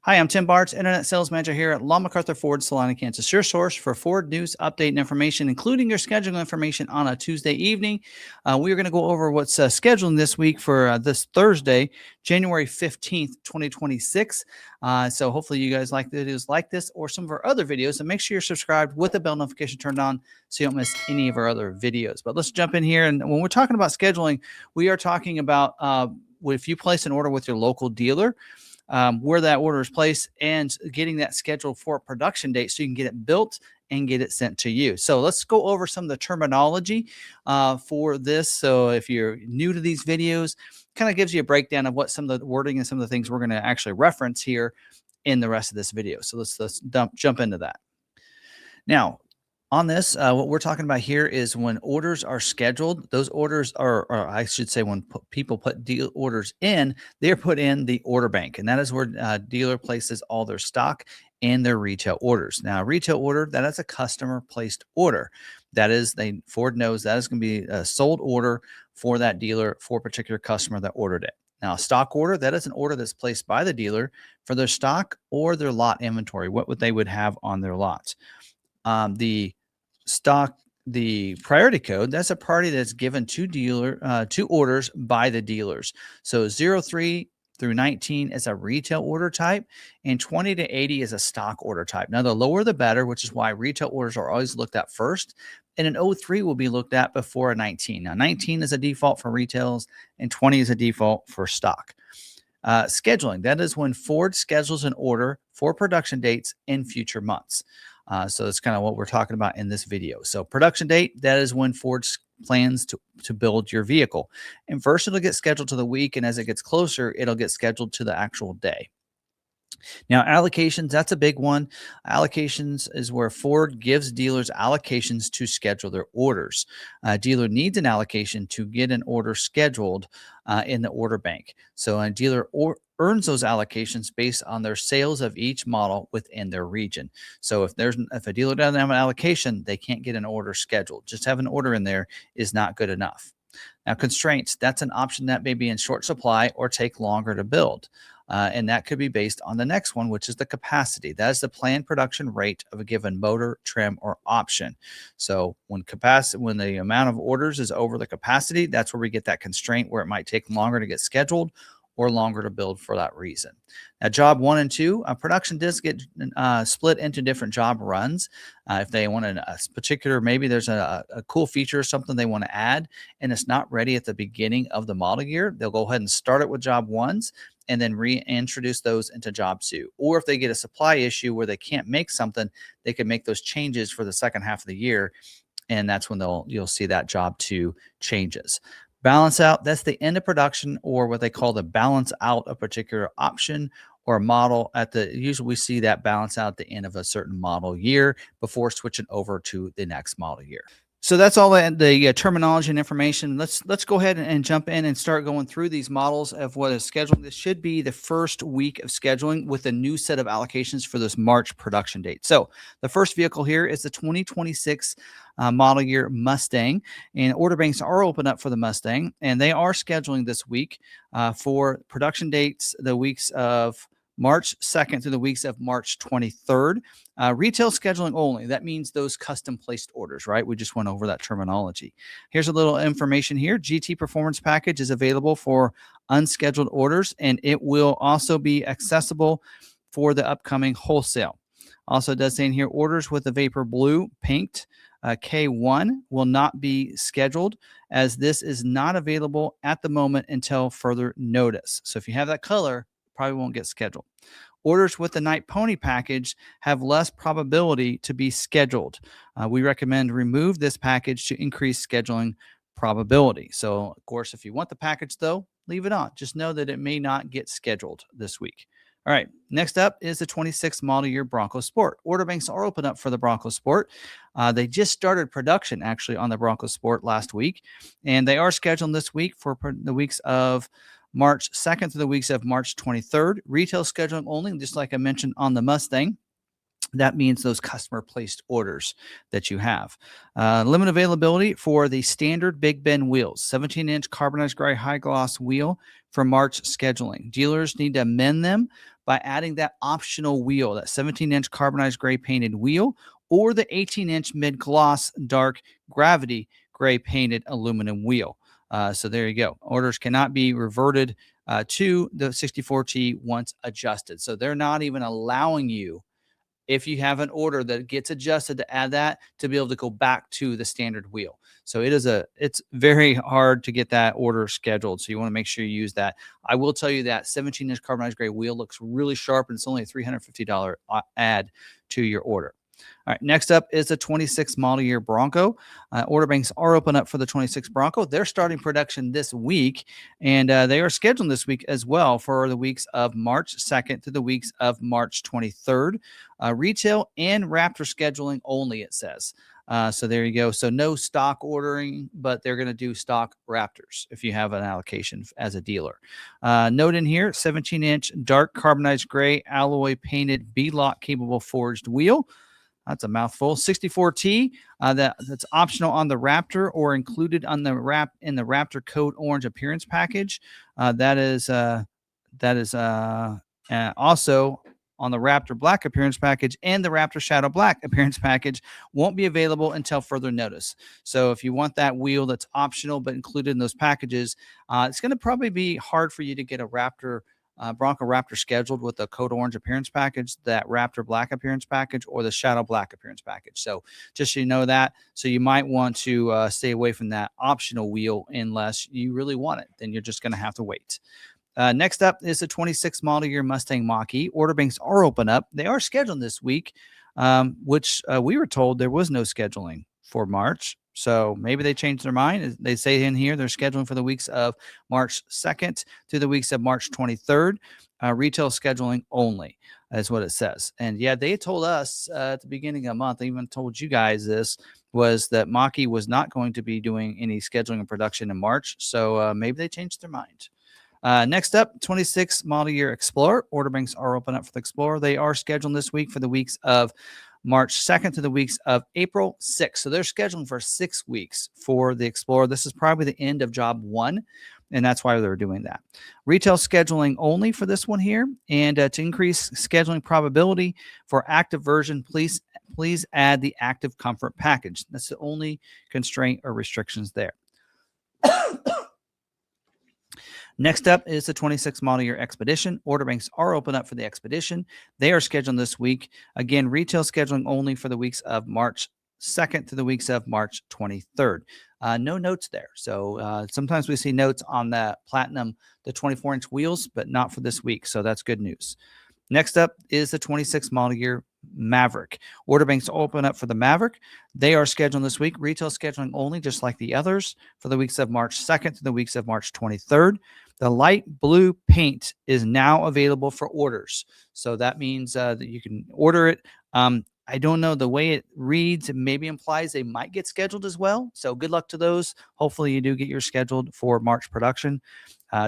Hi, I'm Tim Bartz, Internet Sales Manager here at McArthur Ford, Salina, Kansas. Your source for Ford news, update, and information, including your scheduling information on a Tuesday evening. We are going to go over what's scheduling this week for this Thursday, January 15th, 2026. So hopefully you guys like videos like this or some of our other videos. And make sure you're subscribed with the bell notification turned on so you don't miss any of our other videos. But let's jump in here. And when we're talking about scheduling, we are talking about if you place an order with your local dealer, where that order is placed and getting that scheduled for a production date so you can get it built and get it sent to you. So let's go over some of the terminology for this. So if you're new to these videos, kind of gives you a breakdown of what some of the wording and some of the things we're going to actually reference here in the rest of this video. So let's jump into that. Now, on this, what we're talking about here is when orders are scheduled, those orders are, or I should say when people put deal orders in, they're put in the order bank. And that is where dealer places all their stock and their retail orders. Now, retail order, that is a customer placed order. That is, Ford knows that is going to be a sold order for that dealer for a particular customer that ordered it. Now, a stock order, that is an order that's placed by the dealer for their stock or their lot inventory, what they would have on their lots. The priority code, that's a party that's given to orders by the dealers. So 03 through 19 is a retail order type, and 20 to 80 is a stock order type. Now, the lower the better, which is why retail orders are always looked at first, and an 03 will be looked at before a 19. Now, 19 is a default for retails, and 20 is a default for stock. Scheduling, that is when Ford schedules an order for production dates in future months. So that's kind of what we're talking about in this video. So production date, that is when Ford plans to build your vehicle. And first it'll get scheduled to the week, and as it gets closer, it'll get scheduled to the actual day. Now, allocations, that's a big one. Allocations is where Ford gives dealers allocations to schedule their orders. A dealer needs an allocation to get an order scheduled in the order bank. So a dealer earns those allocations based on their sales of each model within their region. So if a dealer doesn't have an allocation, they can't get an order scheduled. Just have an order in there is not good enough. Now, constraints, that's an option that may be in short supply or take longer to build. And that could be based on the next one, which is the capacity. That is the planned production rate of a given motor, trim, or option. So when the amount of orders is over the capacity, that's where we get that constraint where it might take longer to get scheduled or longer to build for that reason. Now, job 1 and 2, production does get split into different job runs. If they want a particular, maybe there's a cool feature or something they want to add, and it's not ready at the beginning of the model year, they'll go ahead and start it with job 1s and then reintroduce those into job 2. Or if they get a supply issue where they can't make something, they can make those changes for the second half of the year, and that's when you'll see that job 2 changes. Balance out, that's the end of production, or what they call the balance out a particular option or model usually we see that balance out at the end of a certain model year before switching over to the next model year. So that's all the terminology and information. Let's go ahead and jump in and start going through these models of what is scheduled. This should be the first week of scheduling with a new set of allocations for this March production date. So the first vehicle here is the 2026 model year Mustang, and order banks are open up for the Mustang, and they are scheduling this week for production dates the weeks of March 2nd through the weeks of March 23rd. Retail scheduling only. That means those custom placed orders, right? We just went over that terminology. Here's a little information here. GT Performance Package is available for unscheduled orders, and it will also be accessible for the upcoming wholesale. Also does say in here, orders with the Vapor Blue paint K1 will not be scheduled, as this is not available at the moment until further notice. So if you have that color, probably won't get scheduled. Orders with the Night Pony package have less probability to be scheduled. We recommend remove this package to increase scheduling probability. So, of course, if you want the package, though, leave it on. Just know that it may not get scheduled this week. All right, next up is the 26 model year Bronco Sport. Order banks are open up for the Bronco Sport. They just started production, actually, on the Bronco Sport last week, and they are scheduled this week for the weeks of March 2nd to the weeks of March 23rd. Retail scheduling only, just like I mentioned on the Mustang. That means those customer placed orders that you have. Limit availability for the standard Big Bend wheels, 17-inch carbonized gray high gloss wheel for March scheduling. Dealers need to amend them by adding that optional wheel, that 17-inch carbonized gray painted wheel, or the 18-inch mid-gloss dark gravity gray painted aluminum wheel. So there you go. Orders cannot be reverted to the 64T once adjusted. So they're not even allowing you, if you have an order that gets adjusted, to add that to be able to go back to the standard wheel. So it's very hard to get that order scheduled. So you want to make sure you use that. I will tell you that 17-inch carbonized gray wheel looks really sharp, and it's only a $350 add to your order. All right, next up is the 26 model year Bronco. Order banks are open up for the 26 Bronco. They're starting production this week, and they are scheduled this week as well for the weeks of March 2nd to the weeks of March 23rd. Retail and Raptor scheduling only, it says. So there you go. So no stock ordering, but they're going to do stock Raptors if you have an allocation as a dealer. Note in here, 17-inch dark carbonized gray alloy painted B-lock capable forged wheel. That's a mouthful. 64T. That's optional on the Raptor or included on the in the Raptor Code Orange appearance package. That is also on the Raptor Black appearance package, and the Raptor Shadow Black appearance package won't be available until further notice. So if you want that wheel that's optional but included in those packages, it's going to probably be hard for you to get a Bronco Raptor scheduled with the Code Orange appearance package, that Raptor Black appearance package, or the Shadow Black appearance package. So just so you know that. So you might want to stay away from that optional wheel unless you really want it. Then you're just going to have to wait. Next up is the 26 model year Mustang Mach-E. Order banks are open up. They are scheduled this week, which we were told there was no scheduling for March. So maybe they changed their mind. They say in here they're scheduling for the weeks of March 2nd to the weeks of March 23rd. Retail scheduling only is what it says. And yeah, they told us at the beginning of the month, they even told you guys this, was that Mach-E was not going to be doing any scheduling and production in March. So maybe they changed their mind. Next up, 26 model year Explorer. Order banks are open up for the Explorer. They are scheduled this week for the weeks of March 2nd to the weeks of April 6th. So they're scheduling for 6 weeks for the Explorer. This is probably the end of job 1, and that's why they're doing that. Retail scheduling only for this one here. And to increase scheduling probability for active version, please add the active comfort package. That's the only constraint or restrictions there. Next up is the 26 model year Expedition. Order banks are open up for the Expedition. They are scheduled this week. Again, retail scheduling only for the weeks of March 2nd to the weeks of March 23rd. No notes there. So sometimes we see notes on the Platinum, the 24-inch wheels, but not for this week. So that's good news. Next up is the 26 model year Maverick. Order banks open up for the Maverick. They are scheduled this week. Retail scheduling only, just like the others, for the weeks of March 2nd to the weeks of March 23rd. The light blue paint is now available for orders. So that means that you can order it. I don't know, the way it reads, it maybe implies they might get scheduled as well. So good luck to those. Hopefully you do get yours scheduled for March production.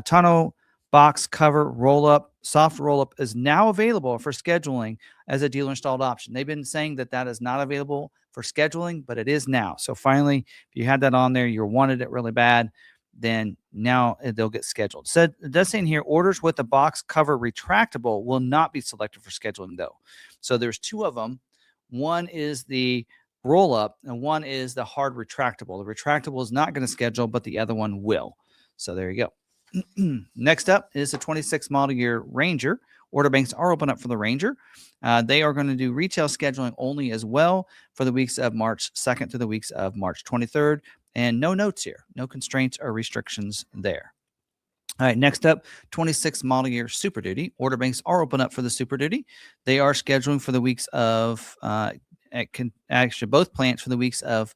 Tonneau box cover roll-up, soft roll-up is now available for scheduling as a dealer installed option. They've been saying that that is not available for scheduling, but it is now. So finally, if you had that on there, you wanted it really bad, then now they'll get scheduled. So it does say in here, orders with the box cover retractable will not be selected for scheduling though. So there's 2 of them. One is the roll-up and one is the hard retractable. The retractable is not going to schedule, but the other one will. So there you go. Next up is the 26 model year Ranger. Order banks are open up for the Ranger. They are going to do retail scheduling only as well for the weeks of March 2nd to the weeks of March 23rd. And no notes here, no constraints or restrictions there. All right, next up, 26 model year Super Duty. Order banks are open up for the Super Duty. They are scheduling for the weeks of, actually both plants for the weeks of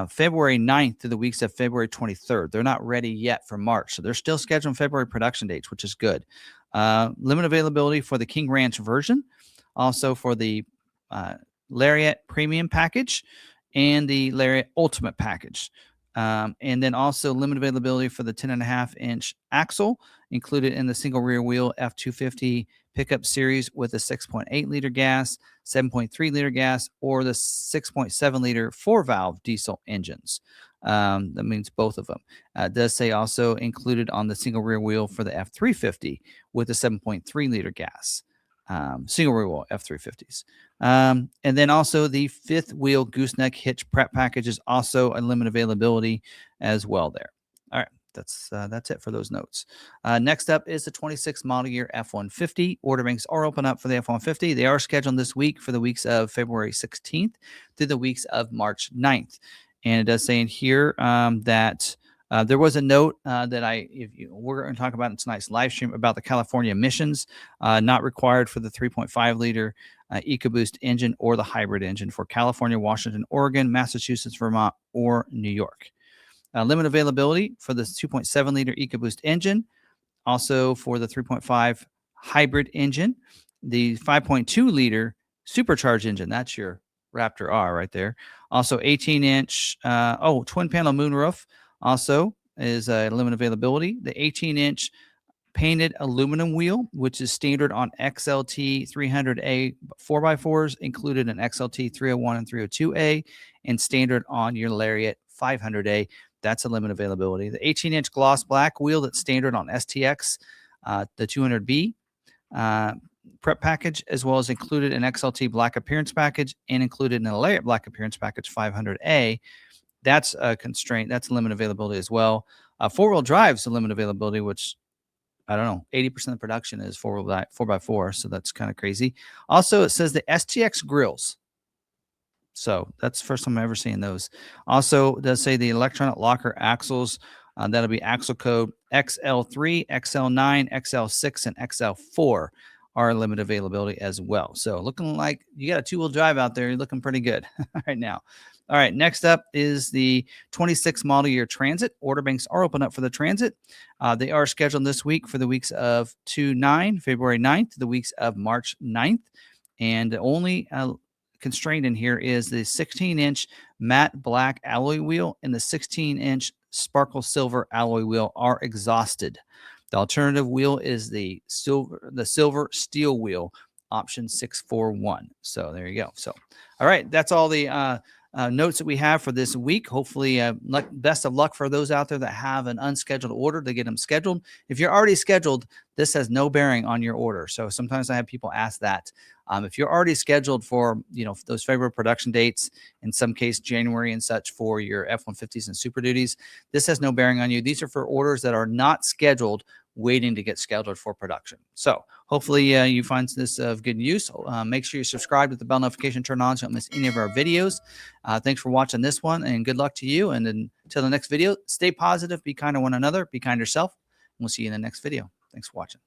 February 9th to the weeks of February 23rd. They're not ready yet for March, so they're still scheduling February production dates, which is good. Limited availability for the King Ranch version, also for the Lariat Premium package and the Lariat Ultimate package. And then also limited availability for the 10.5-inch axle included in the single rear wheel F250 pickup series with a 6.8 liter gas, 7.3 liter gas, or the 6.7 liter 4-valve diesel engines. That means both of them. It does say also included on the single rear wheel for the F350 with a 7.3 liter gas. Single rear wheel F350s. And then also the fifth wheel gooseneck hitch prep package is also a limited availability as well there. All right. That's it for those notes. Next up is the 26 model year F-150. Order banks are open up for the F-150. They are scheduled this week for the weeks of February 16th through the weeks of March 9th. And it does say in here that there was a note that we're going to talk about in tonight's live stream about the California emissions, not required for the 3.5 liter EcoBoost engine or the hybrid engine for California, Washington, Oregon, Massachusetts, Vermont, or New York. Limit availability for the 2.7 liter EcoBoost engine, also for the 3.5 hybrid engine, the 5.2 liter supercharged engine. That's your Raptor R right there. Also 18-inch, twin panel moonroof also is a limit availability. The 18-inch painted aluminum wheel, which is standard on XLT 300A 4x4s, included in XLT 301 and 302A, and standard on your Lariat 500A. That's a limit availability. The 18-inch gloss black wheel that's standard on STX, the 200B prep package, as well as included an XLT black appearance package and included in a Lariat black appearance package 500A. That's a constraint. That's a limit availability as well. Four-wheel drive is a limit availability, which I don't know, 80% of production is 4x4, so that's kind of crazy. Also, it says the STX grills. So that's the first time I've ever seen those. Also, it does say the electronic locker axles. That'll be axle code XL3, XL9, XL6, and XL4 are limited availability as well. So looking like you got a two-wheel drive out there. You're looking pretty good right now. All right, next up is the 26 model year Transit. Order banks are open up for the Transit. They are scheduled this week for the weeks of February 9th, to the weeks of March 9th. And the only constraint in here is the 16-inch matte black alloy wheel and the 16-inch sparkle silver alloy wheel are exhausted. The alternative wheel is the silver steel wheel, option 641. So there you go. So, all right, that's all the notes that we have for this week. Hopefully, best of luck for those out there that have an unscheduled order to get them scheduled. If you're already scheduled, this has no bearing on your order. So sometimes I have people ask that. If you're already scheduled for, those February production dates, in some case January and such for your F-150s and Super Duties, this has no bearing on you. These are for orders that are not scheduled, waiting to get scheduled for production. So hopefully you find this of good use. Make sure you subscribe with the bell notification turned on so you don't miss any of our videos. Thanks for watching this one, and good luck to you. And until the next video, stay positive, be kind to one another, be kind to yourself, and we'll see you in the next video. Thanks for watching.